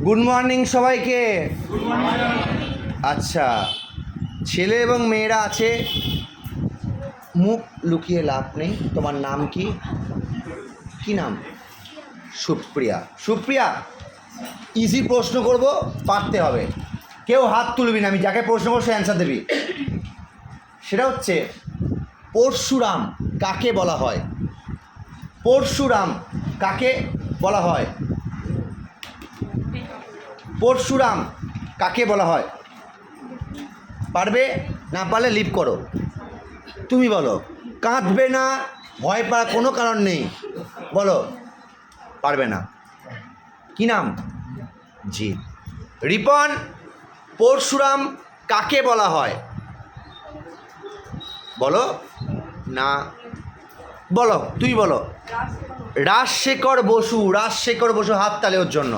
Good morning সবাইকে। আচ্ছা, ছেলে এবং মেয়েরা আছে, মুখ লুকিয়ে লাভ নেই। তোমার নাম কি? কি নাম? সুপ্রিয়া। সুপ্রিয়া, ইজি প্রশ্ন করব, পারতে হবে। কেউ হাত তুলবি না, আমি যাকে প্রশ্ন করবো সে অ্যান্সার দেবি। সেটা হচ্ছে পরশুরাম কাকে বলা হয়? পরশুরাম কাকে বলা হয়? পরশুরাম কাকে বলা হয়? পারবে? না পারলে লিভ করো। তুমি বলো, কাঁদবে না, ভয় পাওয়ার কোনো কারণ নেই, বলো। পারবে না। কি নাম? জি। রিপন, পরশুরাম কাকে বলা হয়? বলো না, বলো, তুমি বলো। রাজশেখর বসু। রাজশেখর বসু, হাত তালে ওর জন্য।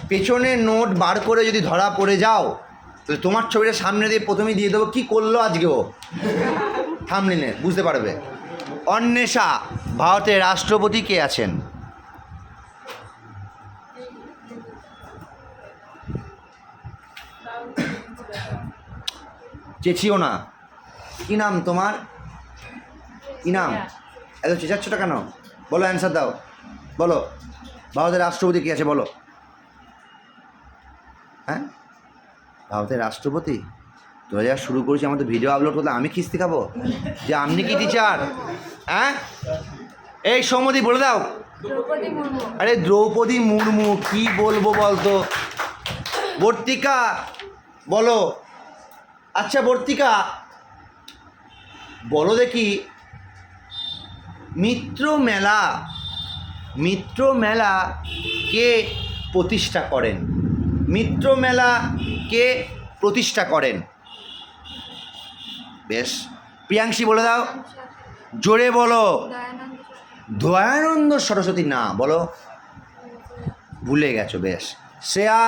পেছনে নোট বার করে যদি ধরা পড়ে যাও তাহলে তোমার ছবিটা সামনে দিয়ে প্রথমেই দিয়ে দেবো কী করলো আজকে ও, থামলিনে বুঝতে পারবে। অন্বেষা, ভারতের রাষ্ট্রপতি কে আছেন? চেঁচিও না। কি নাম তোমার? কি নাম? এত চেঁচাচ্ছটা কেন? বলো, অ্যান্সার দাও, বলো। ভারতের রাষ্ট্রপতি কে আছে বলো। হ্যাঁ, ভারতের রাষ্ট্রপতি। তোরা যা শুরু করেছি আমাদের ভিডিও আপলোড করতে, আমি খিস্তি খাবো যে আপনি কি টিচার? হ্যাঁ, এই সৌমদি বলে দাও। আরে দ্রৌপদী মুর্মু, কি বলবো বলতো। বর্তিকা বলো। আচ্ছা বর্তিকা বলো দেখি, মিত্র মেলা কে প্রতিষ্ঠা করেন? মিত্র মেলা কে প্রতিষ্ঠা করেন? বেশ, প্রিয়াংশী বলে দাও, জোরে বলো। দয়ানন্দ সরস্বতী না, বলো। ভুলে গেছো, বেশ। শ্রেয়া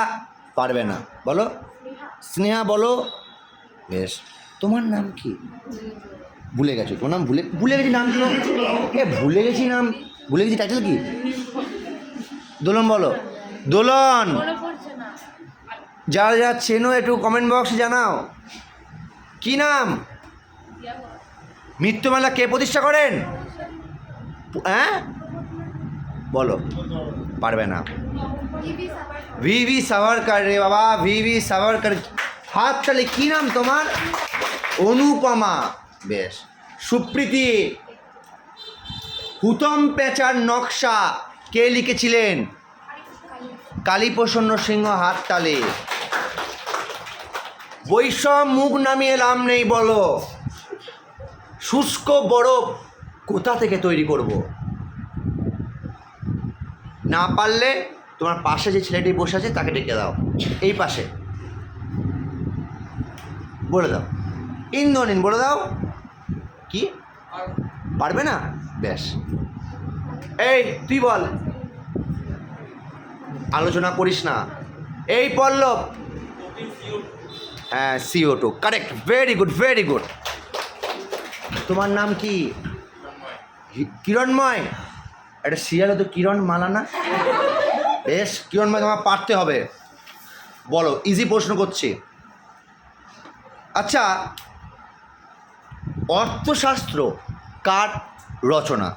পারবে না, বলো। স্নেহা বলো। বেশ, তোমার নাম কি? ভুলে গেছো, তোমার নাম ভুলে গেছি। নাম কি? ভুলে গেছি নাম, ভুলে গেছি। টাইটেল কি? দোলন বলো। দোলন। যারা যারা চেনো একটু কমেন্ট বক্সে জানাও কি নাম। মৃত্যুমেলা কে প্রতিষ্ঠা করেন? হ্যাঁ বলো। পারবে না। ভিভি সাভারকার। রে বাবা, ভিভি সাভারকার। হাত তালে। কি নাম তোমার? অনুপমা। বেশ। সুপ্রীতি, হুতম পেঁচার নকশা কে লিখেছিলেন? কালীপ্রসন্ন সিংহ, হাত তালে। বৈষম মুখ নামিয়ে লাভ নেই, বলো। শুষ্ক বরফ কোথা থেকে তৈরি করব? না পারলে তোমার পাশে যে ছেলেটি বসে আছে তাকে ডেকে দাও, এই পাশে বলে দাও। ইন্দ্রনীল বলে দাও। কি পারবে না? বেশ, এই তুই বল, আলোচনা করিস না। এই পল্লব। হ্যাঁ, CO2 correct. Very good, very good. তোমার নাম কি? কিরণময়। একটা সিরিয়াল হতো কিরণ মালা না? বেশ, কিরণময়, তোমার পারতে হবে। বলো, ইজি প্রশ্ন করছি। আচ্ছা, অর্থশাস্ত্র কার রচনা?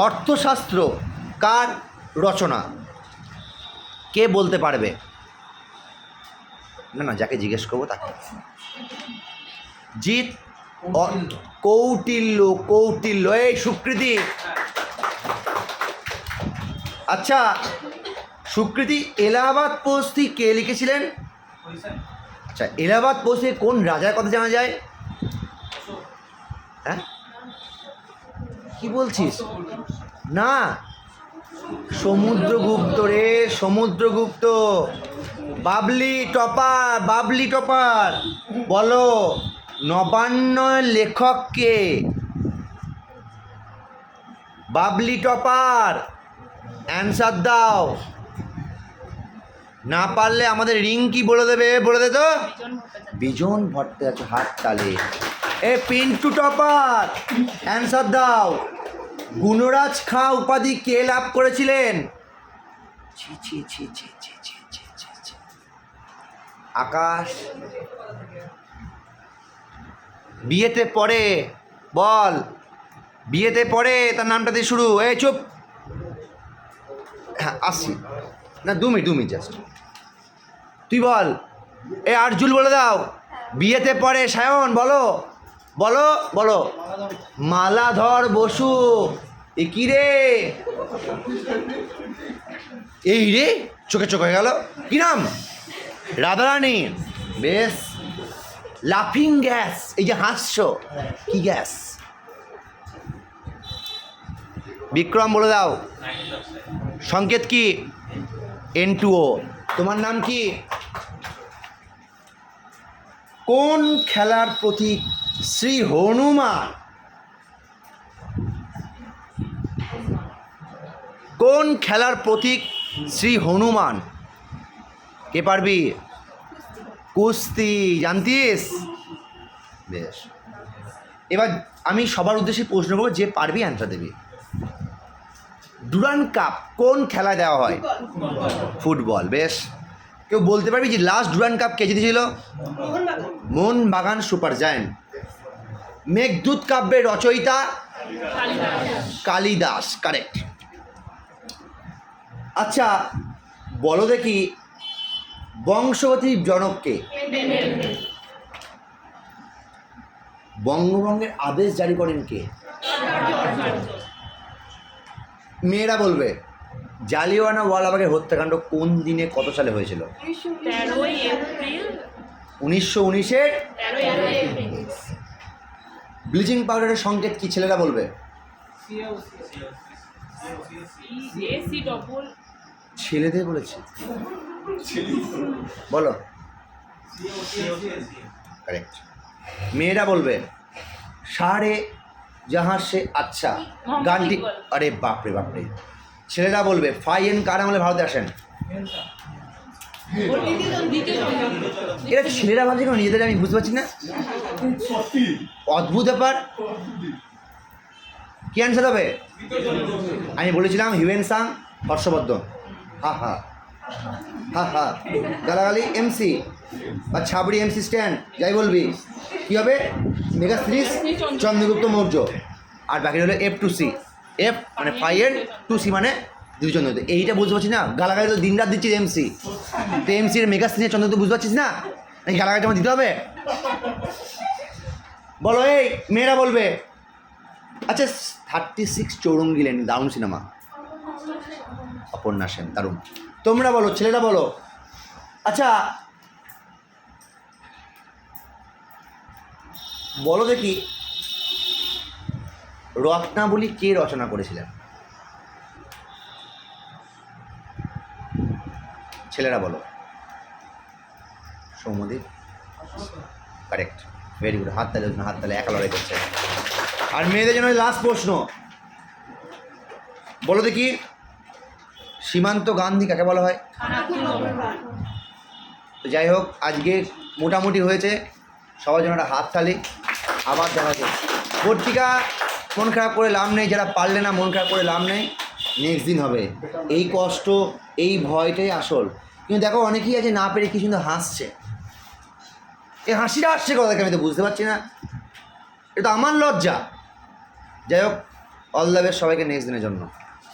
অর্থশাস্ত্র কার রচনা? কে বলতে পারবে? না, যাকে জিজ্ঞেস করবো তাকে। জিৎ। কৌটিল্য। কৌটিল্য। এই সুকৃতি। আচ্ছা সুকৃতি, এলাহাবাদ পোস্তি কে লিখেছিলেন? আচ্ছা, এলাহাবাদ পোস্তি কোন রাজার কথা জানা যায়? হ্যাঁ, কি বলছিস? না, সমুদ্রগুপ্ত রে, সমুদ্রগুপ্ত। Babli topper, Babli topper. বলো, নবান্ন লেখক কে? বাবলি টপার, অ্যান্সার দাও। না পারলে আমাদের রিঙ্কি বলে দেবে, বলে দে তো। বিজন ভট্টাচার্য, হাত তালে। এ পিন্টু টপার, অ্যান্সার দাও। গুণরাজ খাঁ উপাধি কে লাভ করেছিলেন? ছি ছি ছি ছি ছি ছি ছি ছি ছি। আকাশ বিয়েতে পড়ে, বল। বিয়েতে পড়ে, তার নামটা দিয়ে শুরু। এই চুপ। হ্যাঁ আসছি না, 2 মিনিট জাস্ট। তুই বল। এ আরজুল বলে দাও। বিয়েতে পড়ে, সায়ন বলো বলো বলো। মালাধর বসু। এ কি রে? এই রে, চোখে চোখ হয়ে গেল। কি নাম? রাধারানী। বেশ। লাফিং গ্যাস, এই যে হাস্য, কি গ্যাস? বিক্রম বলে দাও। সংকেত কি? N2O। তোমার নাম কি? কোন খেলার প্রতীক শ্রী হনুমান? কোন খেলার প্রতীক শ্রী হনুমান? কে পারবি? কুস্তি। জানতিস? বেশ। এবার আমি সবার উদ্দেশ্যে প্রশ্ন করবো, যে পারবি অ্যান্সার দেবি। ডুরান্ড কাপ কোন খেলায় দেওয়া হয়? ফুটবল। বেশ। কেউ বলতে পারবি যে লাস্ট ডুরান্ড কাপ কে জিতেছিল? Mohun Bagan super giant. মেঘদূত কাব্যের রচয়িতা? কালিদাস। কারেক্ট। আচ্ছা বলো দেখি, বংশগতির জনককে? বঙ্গভঙ্গের আদেশ জারি করেন কে? মেয়েরা বলবে। জালিয়ানওয়ালাবাগের হত্যাকাণ্ড কোন দিনে কত সালে হয়েছিল? 1919-এর। ব্লিচিং পাউডারের সংকেত কি? ছেলেরা বলবে। ছেলেদের বলেছি, বলো। কারেক্ট। মেয়েরা বলবে। সারে জাহাঁ সে আচ্ছা গানটি। আরে বাপরে বাপরে। ছেলেরা বলবে ফাইন কার আমলে ভারতে আসেন? এরা ছেলেরা ভাবছে কেন নিজেদের? আমি বুঝতে পারছি না, অদ্ভুত ব্যাপার। কি অ্যান্সার হবে? আমি বলেছিলাম হিউয়েন সাং, হর্ষবর্ধন। হা হা হা হা। গালাগালি এমসি বা ছাবড়ি এমসি স্ট্যান্ড, যাই বলবি। কী হবে? Mega series Chandragupta Maurya. আর বাকি হলো F2C। F মানে ফাইন, 2C মানে দ্বিচন্দ্রগুপ্ত। এইটা বুঝতে পারছিস না? গালাগালি তো দিন রাত দিচ্ছিস এমসি। তো এমসির মেগা সিরিজ চন্দ্রগুপ্ত বুঝতে পারছিস না? নাকি গালাগালি আমার দিতে হবে? বলো। এই মেয়েরা বলবে। আচ্ছা 36 চৌরঙ্গি লেন, দারুণ সিনেমা। অপর্ণা সেন, দারুণ। তোমরা বলো, ছেলেরা বলো। আচ্ছা বলো দেখি, রত্নাবলী কে রচনা করেছিলেন? ছেলেরা বলো। সৌম্যদীপ। কারেক্ট। Very good. হাত তালে, হাত তালে, একা লড়াই করছে। আর মেয়েদের জন্য লাস্ট প্রশ্ন, বলো দেখি, সীমান্ত গান্ধী কাকে বলা হয়? তো যাই হোক, আজকে মোটামুটি হয়েছে। সবার জন্য একটা হাততালি। আবার দেখা যায়। পত্রিকা মন খারাপ করে লাভ নেই, যারা পারলে না মন খারাপ করে লাভ নেই, নেক্সট দিন হবে। এই কষ্ট, এই ভয়টাই আসল। কিন্তু দেখো অনেকেই আছে না পেরে কি সুন্দর হাসছে। এই হাসিটা আসছে কথা থেকে আমি তো বুঝতে পারছি না। এটা আমার লজ্জা। যাই হোক, অল দ্য বেস্ট সবাইকে নেক্সট দিনের জন্য।